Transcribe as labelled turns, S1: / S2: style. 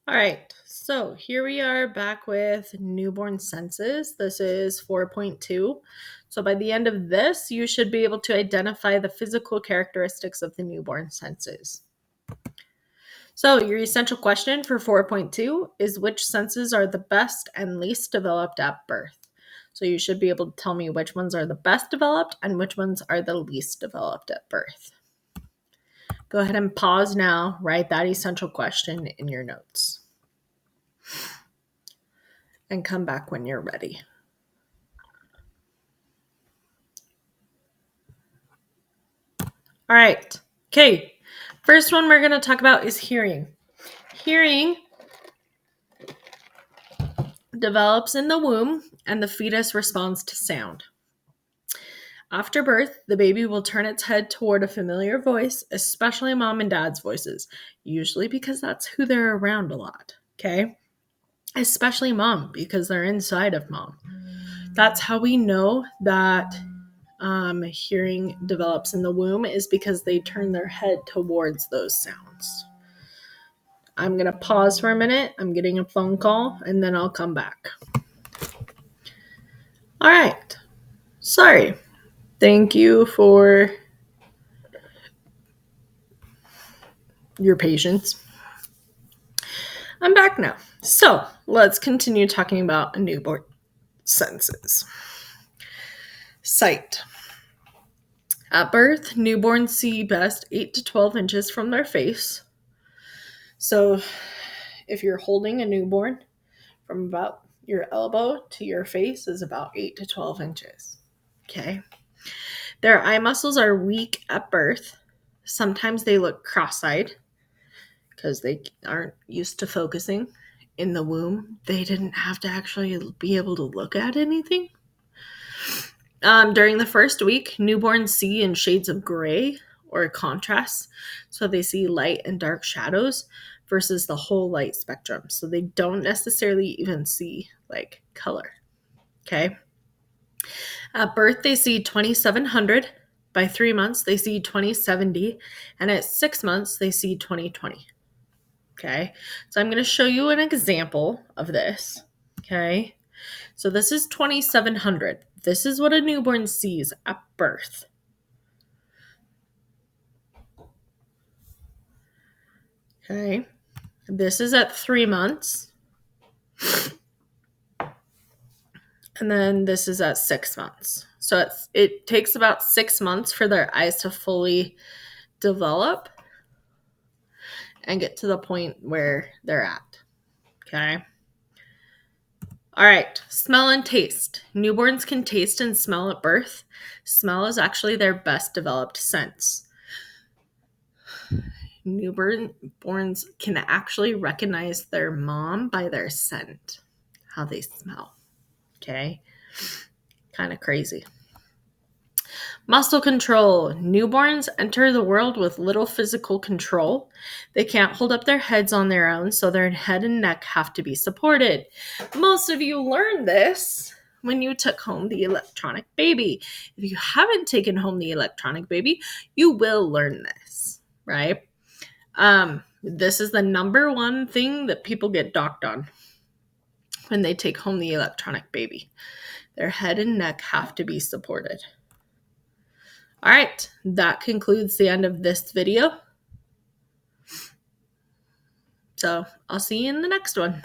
S1: All right, so here we are back with newborn senses. This is 4.2. So by the end of this, you should be able to identify the physical characteristics of the newborn senses. So your essential question for 4.2 is which senses are the best and least developed at birth? So you should be able to tell me which ones are the best developed and which ones are the least developed at birth. Go ahead and pause now, write that essential question in your notes, and come back when you're ready. All right. Okay. First one we're going to talk about is hearing. Hearing develops in the womb and the fetus responds to sound. After birth, the baby will turn its head toward a familiar voice, especially mom and dad's voices, usually because that's who they're around a lot. Okay. Especially mom because they're inside of mom. That's how we know that hearing develops in the womb is because they turn their head towards those sounds. I'm going to pause for a minute. I'm getting a phone call and then I'll come back. All right. Sorry. Thank you for your patience. I'm back now. So let's continue talking about newborn senses. Sight. At birth, newborns see best 8 to 12 inches from their face. So if you're holding a newborn, from about your elbow to your face is about 8 to 12 inches. Okay. Their eye muscles are weak at birth. Sometimes they look cross-eyed because they aren't used to focusing in the womb. They didn't have to actually be able to look at anything. During the first week, newborns see in shades of gray or contrast. So they see light and dark shadows versus the whole light spectrum. So they don't necessarily even see like color. Okay. At birth, they see 2700. By 3 months, they see 2070. And at 6 months, they see 2020. Okay. So I'm going to show you an example of this. Okay. So this is 2700. This is what a newborn sees at birth. Okay. This is at 3 months. And then this is at 6 months. So it takes about 6 months for their eyes to fully develop and get to the point where they're at. Okay. All right. Smell and taste. Newborns can taste and smell at birth. Smell is actually their best developed sense. Newborns can actually recognize their mom by their scent, how they smell. Okay. Kind of crazy. Muscle control. Newborns enter the world with little physical control. They can't hold up their heads on their own, so their head and neck have to be supported. Most of you learned this when you took home the electronic baby. If you haven't taken home the electronic baby, you will learn this, right? This is the number one thing that people get docked on when they take home the electronic baby. Their head and neck have to be supported. All right, that concludes the end of this video. So I'll see you in the next one.